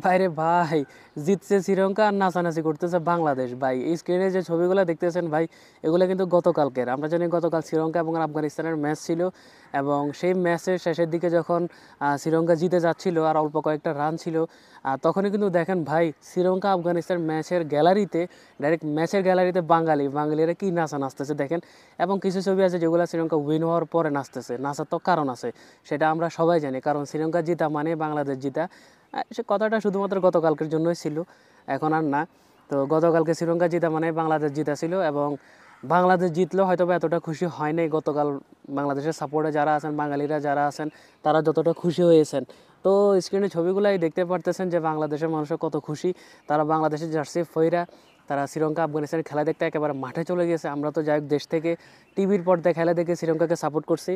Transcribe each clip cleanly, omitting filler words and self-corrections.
বাইরে ভাই, জিতছে শ্রীলঙ্কা আর নাচানাচি করতেছে বাংলাদেশ। ভাই এই স্ক্রিনে যে ছবিগুলো দেখতেছেন ভাই, এগুলো কিন্তু গতকালকের। আমরা জানি গতকাল শ্রীলঙ্কা এবং আফগানিস্তানের ম্যাচ ছিল, এবং সেই ম্যাচের শেষের দিকে যখন শ্রীলঙ্কা জিতে যাচ্ছিল আর অল্প কয়েকটা রান ছিল, তখনই কিন্তু দেখেন ভাই শ্রীলঙ্কা আফগানিস্তান ম্যাচের গ্যালারিতে, ডাইরেক্ট ম্যাচের গ্যালারিতে বাঙালিরা কি নাচা নাচতেছে দেখেন। এবং কিছু ছবি আছে যেগুলো শ্রীলঙ্কা উইন হওয়ার পরে নাচতেছে। নাচার তো কারণ আছে, সেটা আমরা সবাই জানি, কারণ শ্রীলঙ্কা জিতা মানে বাংলাদেশ জিতা। সে কথাটা শুধুমাত্র গতকালকের জন্যই ছিল, এখন আর না। তো গতকালকে শ্রীলঙ্কা জিতা মানে বাংলাদেশ জিতা ছিল, এবং বাংলাদেশ জিতলেও হয়তো বা এতটা খুশি হয় নাই গতকাল। বাংলাদেশের সাপোর্টে যারা আছেন, বাঙালিরা যারা আছেন, তারা যতটা খুশি হয়েছেন। তো স্ক্রিনে ছবিগুলাই দেখতে পারতেছেন যে বাংলাদেশের মানুষের কত খুশি। তারা বাংলাদেশের জার্সি ফইরা তারা শ্রীলঙ্কা আফগানিস্তানের খেলা দেখতে একেবারে মাঠে চলে গেছে। আমরা তো যাই হোক দেশ থেকে টিভির পর্দায় খেলা দেখে শ্রীলঙ্কাকে সাপোর্ট করছি।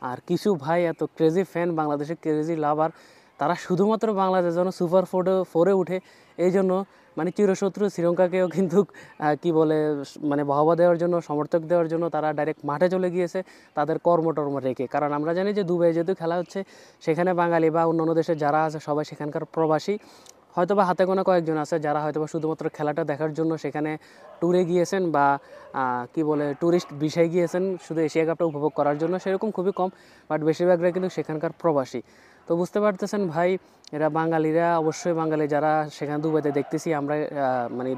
আর কিছু ভাই এত ক্রেজি ফ্যান, বাংলাদেশের ক্রেজি লাভার, তারা শুধুমাত্র বাংলাদেশ যেন সুপার ফোরে উঠে, এই জন্য মানে চিরশত্রু শ্রীলঙ্কাকেও কিন্তু কি বলে মানে বাহবা দেওয়ার জন্য, সমর্থক দেওয়ার জন্য তারা ডাইরেক্ট মাঠে চলে গিয়েছে তাদের কর্মটর্ম রেখে। কারণ আমরা জানি যে দুবাই যেহেতু খেলা হচ্ছে, সেখানে বাঙালি বা অন্যান্য দেশের যারা আছে সবাই সেখানকার প্রবাসী। হয়তোবা হাতে গোনা কয়েকজন আছে যারা হয়তোবা শুধুমাত্র খেলাটা দেখার জন্য সেখানে ট্যুরে গিয়েছেন, বা কি বলে ট্যুরিস্ট ভিসায় গিয়েছেন শুধু এশিয়া কাপটা উপভোগ করার জন্য, সেরকম খুবই কম। বাট বেশিরভাগরা কিন্তু সেখানকার প্রবাসী। তো বুঝতে পারতেছেন ভাই, এরা বাঙালিরা অবশ্যই, বাঙালি যারা সেখানে দুবাইতে দেখতেছি আমরা মানে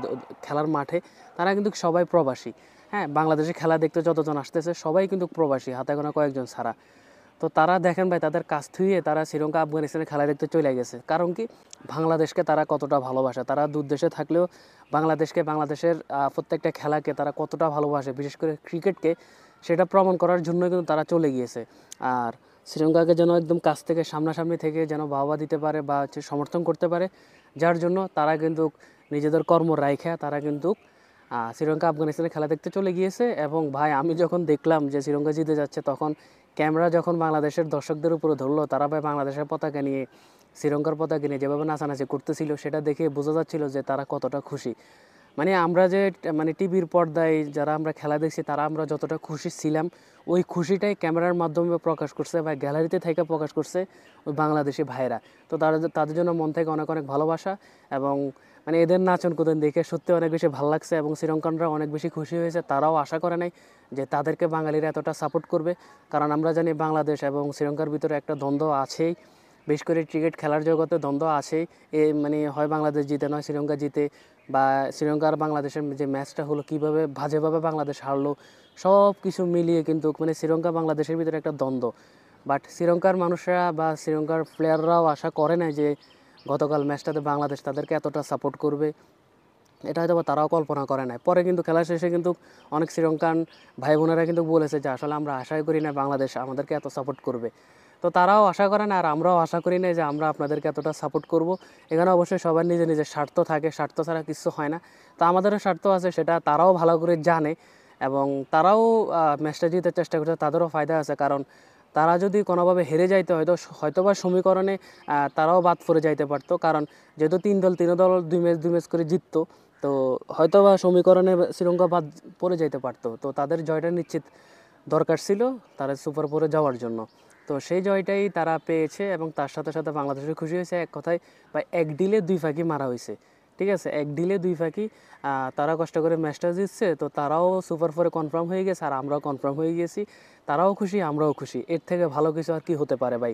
খেলার মাঠে, তারা কিন্তু সবাই প্রবাসী। হ্যাঁ, বাংলাদেশে খেলা দেখতে যতজন আসতেছে সবাই কিন্তু প্রবাসী, হাতে গোনা কয়েকজন ছাড়া। তো তারা দেখেন ভাই, তাদের কাছ থুয়ে তারা শ্রীলঙ্কা আফগানিস্তানের খেলা দেখতে চলে গেছে। কারণ কি, বাংলাদেশকে তারা কতটা ভালোবাসে। তারা দূর দেশে থাকলেও বাংলাদেশকে, বাংলাদেশের প্রত্যেকটা খেলাকে তারা কতটা ভালোবাসে, বিশেষ করে ক্রিকেটকে, সেটা প্রমাণ করার জন্য কিন্তু তারা চলে গিয়েছে। আর শ্রীলঙ্কাকে যেন একদম কাছ থেকে, সামনাসামনি থেকে যেন বাহবা দিতে পারে বা সমর্থন করতে পারে, যার জন্য তারা কিন্তু নিজেদের কর্ম রাইখা তারা কিন্তু শ্রীলঙ্কা আফগানিস্তানের খেলা দেখতে চলে গিয়েছে। এবং ভাই আমি যখন দেখলাম যে শ্রীলঙ্কা জিতে যাচ্ছে, তখন ক্যামেরা যখন বাংলাদেশের দর্শকদের উপরে ধরলো, তারা ভাই বাংলাদেশের পতাকা নিয়ে, শ্রীলঙ্কার পতাকা নিয়ে যেভাবে নাচানাচি করতেছিল, সেটা দেখে বোঝা যাচ্ছিল যে তারা কতটা খুশি। মানে আমরা যে মানে টিভির পর্দায় যারা আমরা খেলা দেখছি, তারা আমরা যতটা খুশি ছিলাম, ওই খুশিটাই ক্যামেরার মাধ্যমে প্রকাশ করছে বা গ্যালারিতে থেকে প্রকাশ করছে ওই বাংলাদেশি ভাইরা। তো তাদের জন্য মন থেকে অনেক অনেক ভালোবাসা। এবং মানে এদের নাচন কুদন দেখে সত্যি অনেক বেশি ভালো লাগছে, এবং শ্রীলঙ্কানরা অনেক বেশি খুশি হয়েছে। তারাও আশা করে নাই যে তাদেরকে বাঙালিরা এতটা সাপোর্ট করবে, কারণ আমরা জানি বাংলাদেশ এবং শ্রীলঙ্কার ভিতরে একটা দ্বন্দ্ব আছেই। বিশেষ করে ক্রিকেট খেলার জগতে দ্বন্দ্ব আছেই। মানে হয় বাংলাদেশ জিতে, নয় শ্রীলঙ্কা জিতে, বা শ্রীলঙ্কা আর বাংলাদেশের যে ম্যাচটা হলো কীভাবে বাজেভাবে বাংলাদেশ হারলো, সব কিছু মিলিয়ে কিন্তু মানে শ্রীলঙ্কা বাংলাদেশের ভিতরে একটা দ্বন্দ্ব। বাট শ্রীলঙ্কার মানুষরা বা শ্রীলঙ্কার প্লেয়াররাও আশা করে না যে গতকাল ম্যাচটাতে বাংলাদেশ তাদেরকে এতটা সাপোর্ট করবে। এটা হয়তো তারাও কল্পনা করে নাই। পরে কিন্তু খেলা শেষে কিন্তু অনেক শ্রীলঙ্কান ভাই বোনেরা কিন্তু বলেছে যে আসলে আমরা আশাই করি না বাংলাদেশ আমাদেরকে এত সাপোর্ট করবে। তো তারাও আশা করে না, আর আমরাও আশা করি না যে আমরা আপনাদেরকে এতটা সাপোর্ট করব। এখানে অবশ্যই সবার নিজের নিজের স্বার্থ থাকে, স্বার্থ ছাড়া কিছু হয় না। তো আমাদেরও স্বার্থ আছে, সেটা তারাও ভালো করে জানে, এবং তারাও ম্যাচটা জিতার চেষ্টা করছে, তাদেরও ফায়দা আছে। কারণ তারা যদি কোনোভাবে হেরে যাইতে হয়তোবা সমীকরণে তারাও বাদ পড়ে যাইতে পারতো। কারণ যেহেতু তিন দল দুই ম্যাচ করে জিততো, তো হয়তোবা সমীকরণে শ্রীলঙ্কা বাদ পড়ে যাইতে পারতো। তো তাদের জয়টা নিশ্চিত দরকার ছিল তারা সুপার ফোরে যাওয়ার জন্য। তো সেই জয়টাই তারা পেয়েছে, এবং তার সাথে সাথে বাংলাদেশের খুশি হয়েছে। এক কথায় বা এক ডিলে দুই ফাঁকি মারা হয়েছে, ঠিক আছে, এক ডিলে দুই ফাঁকি। তারা কষ্ট করে ম্যাচটা জিতছে, তো তারাও সুপার ফোরে কনফার্ম হয়ে গেছে, আর আমরাও কনফার্ম হয়ে গেছি। তারাও খুশি, আমরাও খুশি। এর থেকে ভালো কিছু আর কি হতে পারে ভাই।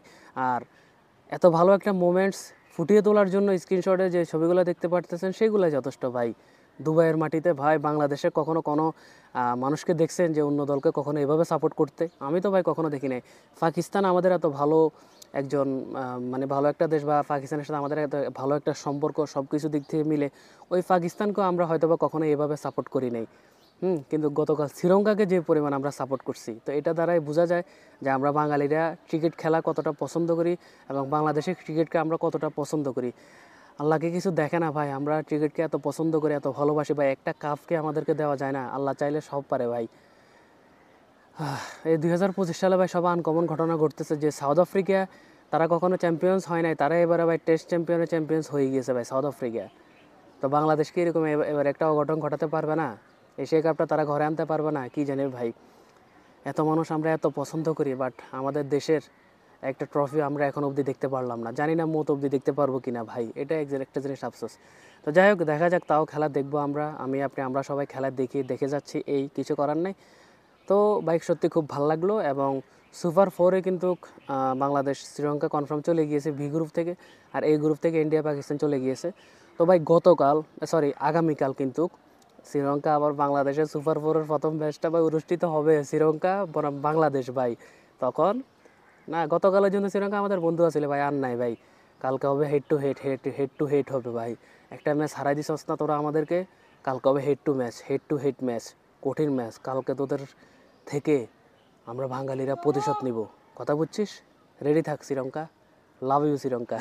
আর এত ভালো একটা মোমেন্টস ফুটিয়ে তোলার জন্য স্ক্রিনশটে যে ছবিগুলো দেখতে পারতেছেন, সেগুলোই যথেষ্ট ভাই। দুবাইয়ের মাটিতে ভাই, বাংলাদেশে কখনো কোনো মানুষকে দেখছেন যে অন্য দলকে কখনো এভাবে সাপোর্ট করতে? আমি তো ভাই কখনো দেখি নাই। পাকিস্তান আমাদের এত ভালো একজন মানে ভালো একটা দেশ, বা পাকিস্তানের সাথে আমাদের এত ভালো একটা সম্পর্ক, সব কিছু দিক থেকে মিলে ওই পাকিস্তানকেও আমরা হয়তোবা কখনো এভাবে সাপোর্ট করি নাই। কিন্তু গতকাল শ্রীলঙ্কাকে যে পরিমাণ আমরা সাপোর্ট করছি, তো এটা দ্বারাই বোঝা যায় যে আমরা বাঙালিরা ক্রিকেট খেলা কতটা পছন্দ করি, এবং বাংলাদেশের ক্রিকেটকে আমরা কতটা পছন্দ করি। আল্লাহকে কিছু দেখে না ভাই, আমরা ক্রিকেটকে এত পছন্দ করি, এত ভালোবাসি ভাই, একটা কাপকে আমাদেরকে দেওয়া যায় না? আল্লাহ চাইলে সব পারে ভাই। এই 2025 সালে ভাই সব আনকমন ঘটনা ঘটতেছে, যে সাউথ আফ্রিকা, তারা কখনো চ্যাম্পিয়ন্স হয় নাই, তারা এবারে ভাই টেস্ট চ্যাম্পিয়ন্স হয়ে গিয়েছে ভাই সাউথ আফ্রিকা। তো বাংলাদেশকে এরকম এবার একটা অঘটন ঘটাতে পারবে না? এশিয়া কাপটা তারা ঘরে আনতে পারবে না? কি জানি ভাই। এত মানুষ আমরা এত পছন্দ করি, বাট আমাদের দেশের একটা ট্রফি আমরা এখন অবধি দেখতে পারলাম না, জানি না মত অবধি দেখতে পারবো কিনা ভাই, এটা একটা জিনিস আফসোস। তো যাই হোক, দেখা যাক, তাও খেলা দেখবো আমরা, আমি আপনি আমরা সবাই খেলা দেখে যাচ্ছি, এই কিছু করার নেই। তো বাইক সত্যি খুব ভালো লাগলো। এবং সুপার ফোরে কিন্তু বাংলাদেশ শ্রীলঙ্কা কনফার্ম চলে গিয়েছে বি গ্রুপ থেকে, আর এই গ্রুপ থেকে ইন্ডিয়া পাকিস্তান চলে গিয়েছে। তো ভাই আগামীকাল কিন্তু শ্রীলঙ্কা আবার বাংলাদেশের সুপার ফোরের প্রথম ম্যাচটা ভাই অনুষ্ঠিত হবে, শ্রীলঙ্কা বনাম বাংলাদেশ ভাই। তখন না, গতকালের জন্য শ্রীলঙ্কা আমাদের বন্ধু আছিল ভাই, আর নাই ভাই, কালকে হবে হেড টু হেড হবে ভাই। একটা ম্যাচ হারাই দিছস না তোরা আমাদেরকে, কালকে হবে হেড টু হেড ম্যাচ, কঠিন ম্যাচ। কালকে তোদের থেকে আমরা বাঙালিরা প্রতিশোধ নিব, কথা বুঝছিস? রেডি থাক শ্রীলঙ্কা, লাভ ইউ শ্রীলঙ্কা।